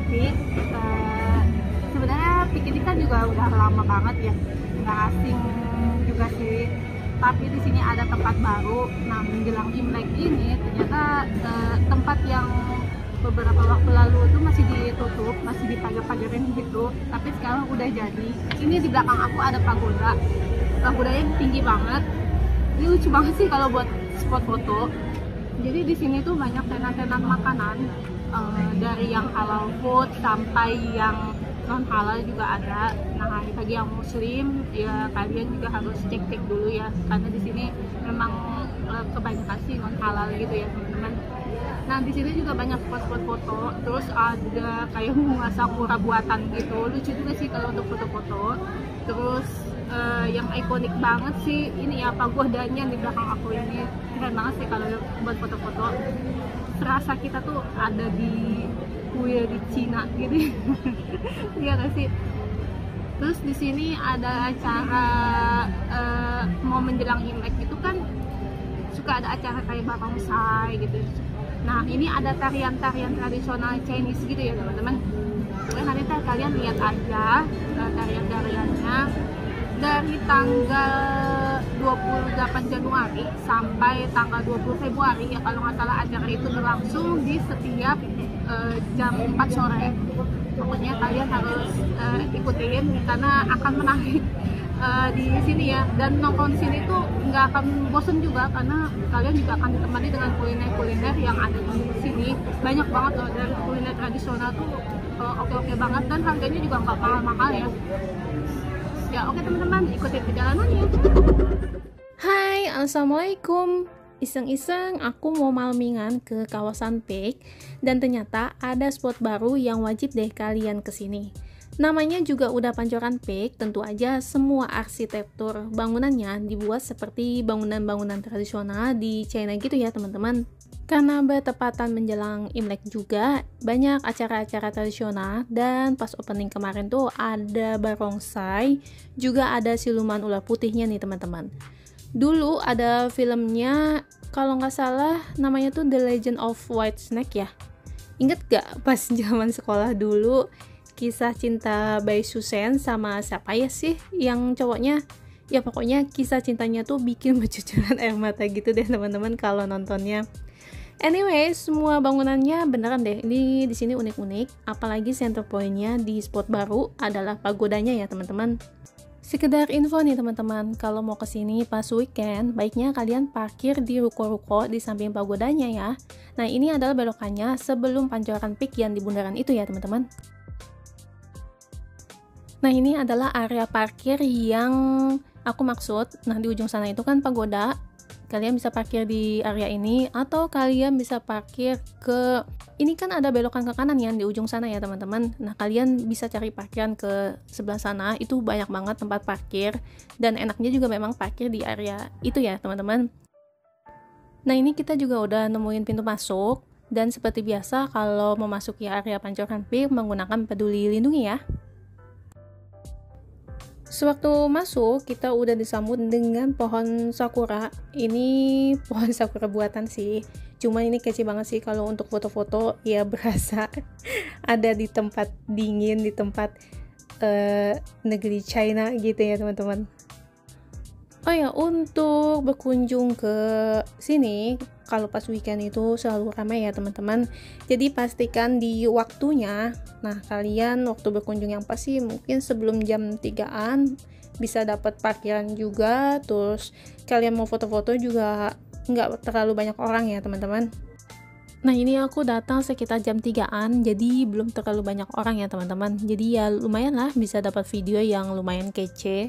Peak. Sebenarnya Peak ini kan juga udah lama banget ya, nggak asing juga sih. Tapi di sini ada tempat baru. Nah, menjelang Imlek ini ternyata tempat yang beberapa waktu lalu itu masih ditutup, masih dipagar-pagarin gitu. Tapi sekarang udah jadi. Ini di belakang aku ada pagoda. Pagodanya tinggi banget. Ini lucu banget sih kalau buat spot foto. Jadi di sini tuh banyak tenan-tenan makanan, dari yang halal food sampai yang non halal juga ada. Nah, bagi yang muslim ya kalian juga harus cek-cek dulu ya, karena di sini memang kebanyakan sih non halal gitu ya teman-teman. Nah, di sini juga banyak spot-spot foto, terus ada kayak bunga sakura buatan gitu, lucu juga sih kalau untuk foto-foto. Terus yang ikonik banget sih ini ya pagodanya di belakang aku ini, keren banget sih kalau buat foto-foto. Serasa kita tuh ada di kuil di Cina gitu. Iya gak sih? Terus di sini ada acara mau menjelang Imlek gitu kan, suka ada acara kayak barongsai gitu. Nah, ini ada tarian-tarian tradisional Chinese gitu ya teman-teman. Nanti kalian lihat aja tarian-tariannya dari tanggal 28 Januari sampai tanggal 20 Februari ya kalau nggak salah. Acara itu berlangsung di setiap jam 4 sore. Pokoknya kalian harus ikutin karena akan menarik di sini ya, dan nongkrong di sini tuh nggak akan bosen juga karena kalian juga akan ditemani dengan kuliner-kuliner yang ada di sini. Banyak banget loh, dari kuliner tradisional tuh oke-oke banget, dan harganya juga nggak mahal-mahal ya. Ya oke teman-teman, ikutin perjalanannya. Hai, assalamualaikum. Iseng-iseng aku mau malmingan ke kawasan Peak, dan ternyata ada spot baru yang wajib deh kalian kesini. Namanya juga udah Pancoran Peak, tentu aja semua arsitektur bangunannya dibuat seperti bangunan-bangunan tradisional di China gitu ya teman-teman. Karena bertepatan menjelang Imlek juga, banyak acara-acara tradisional, dan pas opening kemarin tuh ada barongsai, juga ada siluman ular putihnya nih teman-teman. Dulu ada filmnya, kalau nggak salah namanya tuh The Legend of White Snake ya. Ingat gak pas zaman sekolah dulu, kisah cinta Bai Susen sama siapa ya sih yang cowoknya? Ya pokoknya kisah cintanya tuh bikin bercucuran air mata gitu deh teman-teman kalau nontonnya. Anyway, semua bangunannya beneran deh. Ini di sini unik-unik, apalagi center point-nya di spot baru adalah pagodanya ya, teman-teman. Sekedar info nih teman-teman, kalau mau kesini pas weekend, baiknya kalian parkir di ruko-ruko di samping pagodanya ya. Nah, ini adalah belokannya sebelum Pancoran Peak yang di bundaran itu ya, teman-teman. Nah, ini adalah area parkir yang aku maksud. Nah, di ujung sana itu kan pagoda. Kalian bisa parkir di area ini, atau kalian bisa parkir ke ini kan ada belokan ke kanan yang di ujung sana ya teman-teman. Nah, kalian bisa cari parkiran ke sebelah sana, itu banyak banget tempat parkir, dan enaknya juga memang parkir di area itu ya teman-teman. Nah, ini kita juga udah nemuin pintu masuk, dan seperti biasa kalau memasuki area Pancoran Peak menggunakan peduli lindungi ya. Sewaktu masuk, kita udah disambut dengan pohon sakura. Ini pohon sakura buatan sih. Cuma ini kece banget sih kalau untuk foto-foto, ya berasa ada di tempat dingin, di tempat negeri China gitu ya teman-teman. Oh ya, untuk berkunjung ke sini, kalau pas weekend itu selalu ramai ya teman-teman. Jadi pastikan di waktunya. Nah, kalian waktu berkunjung yang pas sih mungkin sebelum jam 3-an bisa dapat parkiran juga. Terus kalian mau foto-foto juga nggak terlalu banyak orang ya teman-teman. Nah, ini aku datang sekitar jam 3-an, jadi belum terlalu banyak orang ya teman-teman. Jadi ya lumayan lah bisa dapat video yang lumayan kece.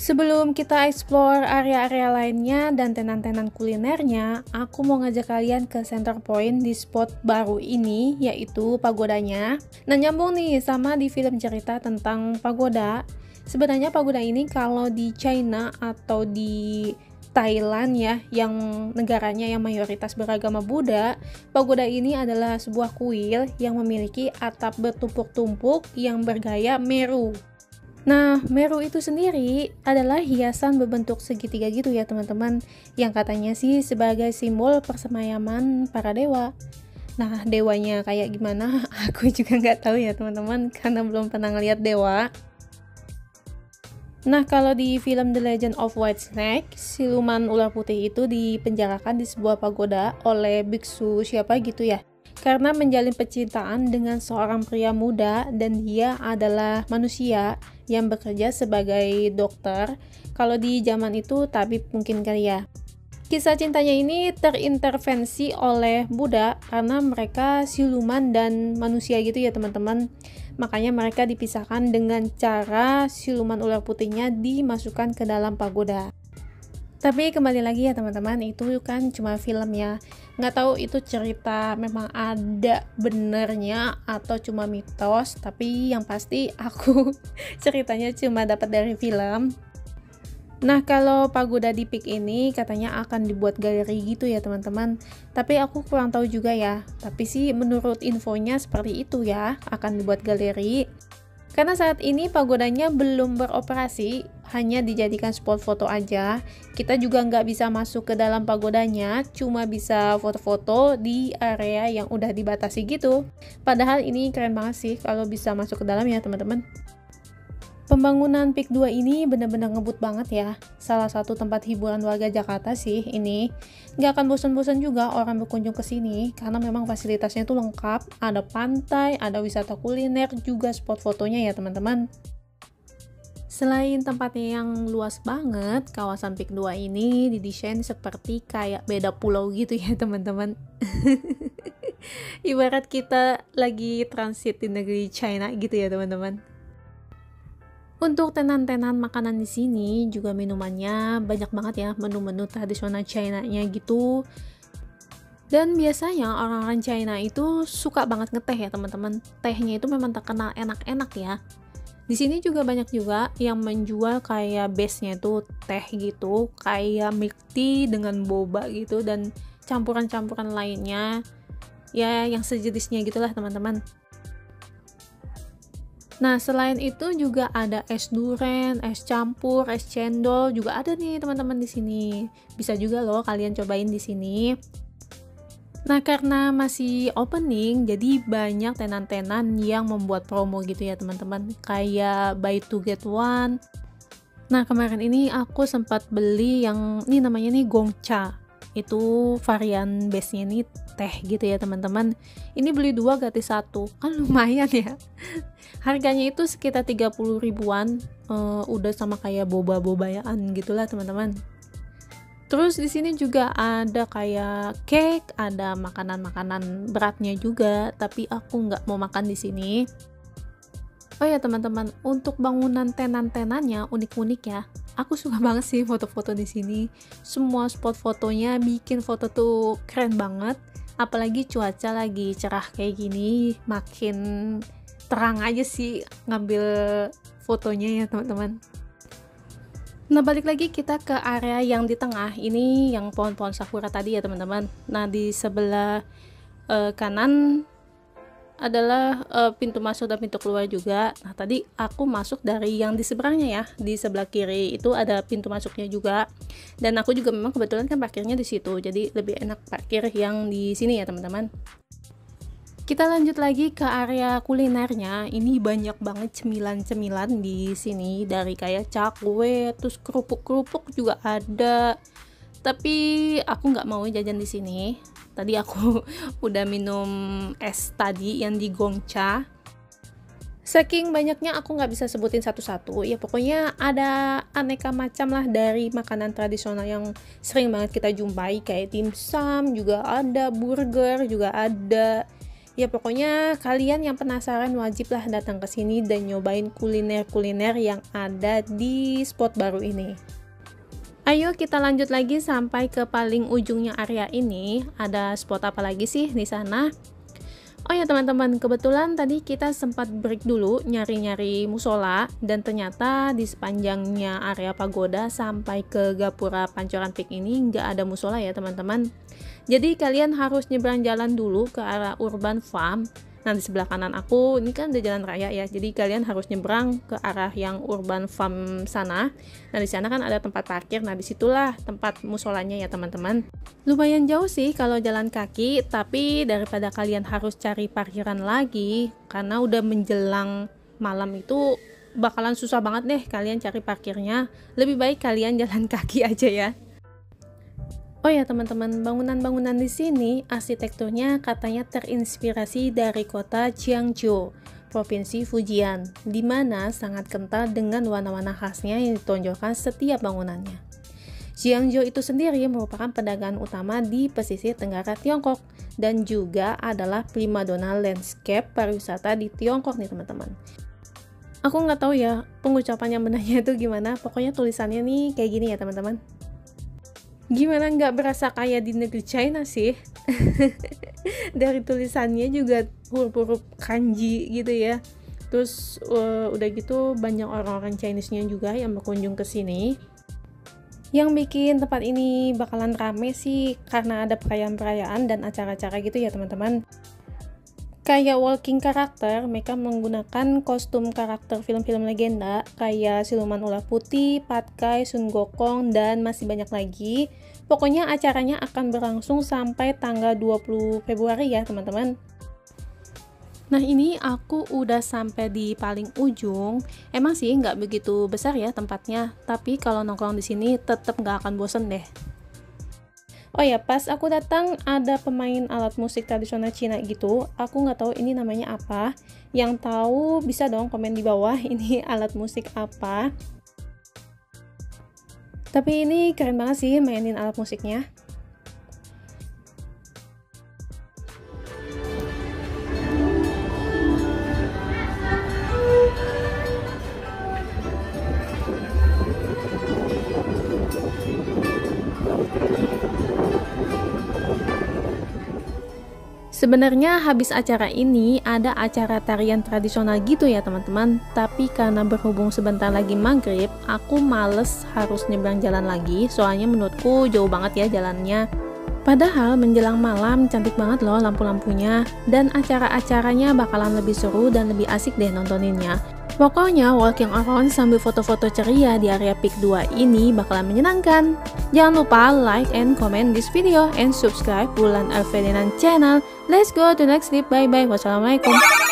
Sebelum kita explore area-area lainnya dan tenan-tenan kulinernya, aku mau ngajak kalian ke center point di spot baru ini, yaitu pagodanya. Nah, nyambung nih sama di film cerita tentang pagoda. Sebenarnya pagoda ini kalau di China atau di Thailand ya, yang negaranya yang mayoritas beragama Buddha, pagoda ini adalah sebuah kuil yang memiliki atap bertumpuk-tumpuk yang bergaya Meru. Nah, Meru itu sendiri adalah hiasan berbentuk segitiga gitu ya teman-teman, yang katanya sih sebagai simbol persemayaman para dewa. Nah, dewanya kayak gimana? Aku juga nggak tahu ya teman-teman, karena belum pernah ngeliat dewa. Nah, kalau di film The Legend of White Snake, siluman ular putih itu dipenjarakan di sebuah pagoda oleh biksu siapa gitu ya. Karena menjalin percintaan dengan seorang pria muda dan dia adalah manusia yang bekerja sebagai dokter. Kalau di zaman itu tabib mungkin kali ya. Kisah cintanya ini terintervensi oleh Buddha karena mereka siluman dan manusia gitu ya teman-teman. Makanya mereka dipisahkan dengan cara siluman ular putihnya dimasukkan ke dalam pagoda. Tapi kembali lagi ya teman-teman, itu kan cuma film ya. Nggak tahu itu cerita memang ada benernya atau cuma mitos. Tapi yang pasti aku ceritanya cuma dapat dari film. Nah, kalau pagoda di Peak ini katanya akan dibuat galeri gitu ya teman-teman. Tapi aku kurang tahu juga ya. Tapi sih menurut infonya seperti itu ya, akan dibuat galeri. Karena saat ini pagodanya belum beroperasi, hanya dijadikan spot foto aja. Kita juga nggak bisa masuk ke dalam pagodanya, cuma bisa foto-foto di area yang udah dibatasi gitu. Padahal ini keren banget sih kalau bisa masuk ke dalam ya teman-teman. Pembangunan Peak 2 ini benar-benar ngebut banget ya. Salah satu tempat hiburan warga Jakarta sih ini. Nggak akan bosan-bosan juga orang berkunjung ke sini karena memang fasilitasnya tuh lengkap. Ada pantai, ada wisata kuliner, juga spot fotonya ya teman-teman. Selain tempatnya yang luas banget, kawasan Peak 2 ini didesain seperti kayak beda pulau gitu ya teman-teman. Ibarat kita lagi transit di negeri China gitu ya teman-teman. Untuk tenan-tenan makanan di sini juga minumannya banyak banget ya, menu-menu tradisional China-nya gitu. Dan biasanya orang-orang China itu suka banget ngeteh ya teman-teman. Tehnya itu memang terkenal enak-enak ya. Di sini juga banyak juga yang menjual kayak base-nya itu teh gitu, kayak milk tea dengan boba gitu dan campuran-campuran lainnya. Ya yang sejenisnya gitulah teman-teman. Nah, selain itu juga ada es duren, es campur, es cendol juga ada nih teman-teman di sini. Bisa juga loh kalian cobain di sini. Nah, karena masih opening, jadi banyak tenan-tenan yang membuat promo gitu ya teman-teman. Kayak buy two get one. Nah, kemarin ini aku sempat beli yang ini namanya nih Gongcha. Itu varian base-nya nih teh gitu ya teman-teman. Ini beli 2 gratis 1, kan lumayan ya. Harganya itu sekitar 30 ribuan, udah sama kayak boba-bobayaan gitulah teman-teman. Terus di sini juga ada kayak cake, ada makanan-makanan beratnya juga, tapi aku nggak mau makan di sini. Oh ya teman-teman, untuk bangunan tenan-tenannya unik-unik ya. Aku suka banget sih foto-foto di sini. Semua spot fotonya bikin foto tuh keren banget. Apalagi cuaca lagi cerah kayak gini, makin terang aja sih ngambil fotonya ya teman-teman. Nah, balik lagi kita ke area yang di tengah. Ini yang pohon-pohon sakura tadi ya teman-teman. Nah, di sebelah kanan adalah pintu masuk dan pintu keluar juga. Nah, tadi aku masuk dari yang di seberangnya ya. Di sebelah kiri itu ada pintu masuknya juga. Dan aku juga memang kebetulan kan parkirnya di situ. Jadi lebih enak parkir yang di sini ya teman-teman. Kita lanjut lagi ke area kulinernya. Ini banyak banget cemilan-cemilan di sini, dari kayak cakwe, terus kerupuk-kerupuk juga ada. Tapi aku nggak mau jajan di sini. Tadi aku udah minum es tadi yang di Gongcha. Saking banyaknya aku nggak bisa sebutin satu-satu. Ya pokoknya ada aneka macam lah dari makanan tradisional yang sering banget kita jumpai, kayak dimsum juga ada, burger juga ada. Ya pokoknya kalian yang penasaran wajib lah datang ke sini dan nyobain kuliner-kuliner yang ada di spot baru ini. Ayo kita lanjut lagi sampai ke paling ujungnya area ini. Ada spot apa lagi sih di sana? Oh ya teman-teman, kebetulan tadi kita sempat break dulu nyari-nyari musola, dan ternyata di sepanjangnya area pagoda sampai ke Gapura Pancoran Peak ini nggak ada musola ya teman-teman. Jadi kalian harus nyebrang jalan dulu ke arah Urban Farm. Nah, di sebelah kanan aku ini kan ada jalan raya ya, jadi kalian harus nyebrang ke arah yang urban farm sana. Nah, di sana kan ada tempat parkir. Nah, disitulah tempat musolanya ya teman-teman. Lumayan jauh sih kalau jalan kaki, tapi daripada kalian harus cari parkiran lagi karena udah menjelang malam itu bakalan susah banget deh kalian cari parkirnya. Lebih baik kalian jalan kaki aja ya. Oh ya teman-teman, bangunan-bangunan di sini arsitekturnya katanya terinspirasi dari kota Jiangzhou, Provinsi Fujian, di mana sangat kental dengan warna-warna khasnya yang ditonjolkan setiap bangunannya. Jiangzhou itu sendiri merupakan pedagang utama di pesisir tenggara Tiongkok dan juga adalah primadona landscape pariwisata di Tiongkok nih teman-teman. Aku nggak tahu ya pengucapan yang benarnya itu gimana, pokoknya tulisannya nih kayak gini ya teman-teman. Gimana nggak berasa kayak di negeri China sih? Dari tulisannya juga huruf-huruf kanji gitu ya. Terus udah gitu banyak orang-orang Chinese-nya juga yang berkunjung ke sini. Yang bikin tempat ini bakalan rame sih karena ada perayaan-perayaan dan acara-acara gitu ya teman-teman. Kayak walking karakter, mereka menggunakan kostum karakter film-film legenda kayak Siluman Ular Putih, Patkai, Sun Gokong, dan masih banyak lagi. Pokoknya acaranya akan berlangsung sampai tanggal 20 Februari ya teman-teman. Nah ini aku udah sampai di paling ujung. Emang sih nggak begitu besar ya tempatnya, tapi kalau nongkrong di sini tetap nggak akan bosen deh. Oh ya, pas aku datang ada pemain alat musik tradisional Cina gitu. Aku nggak tahu ini namanya apa. Yang tahu bisa dong komen di bawah ini alat musik apa. Tapi ini keren banget sih mainin alat musiknya. Sebenarnya habis acara ini ada acara tarian tradisional gitu ya teman-teman, tapi karena berhubung sebentar lagi maghrib, aku males harus nyebrang jalan lagi, soalnya menurutku jauh banget ya jalannya. Padahal menjelang malam cantik banget loh lampu-lampunya, dan acara-acaranya bakalan lebih seru dan lebih asik deh nontoninnya. Pokoknya walking around sambil foto-foto ceria di area Peak 2 ini bakalan menyenangkan. Jangan lupa like and comment this video and subscribe Wulan Arferinan channel. Let's go to next clip. Bye bye. Wassalamualaikum.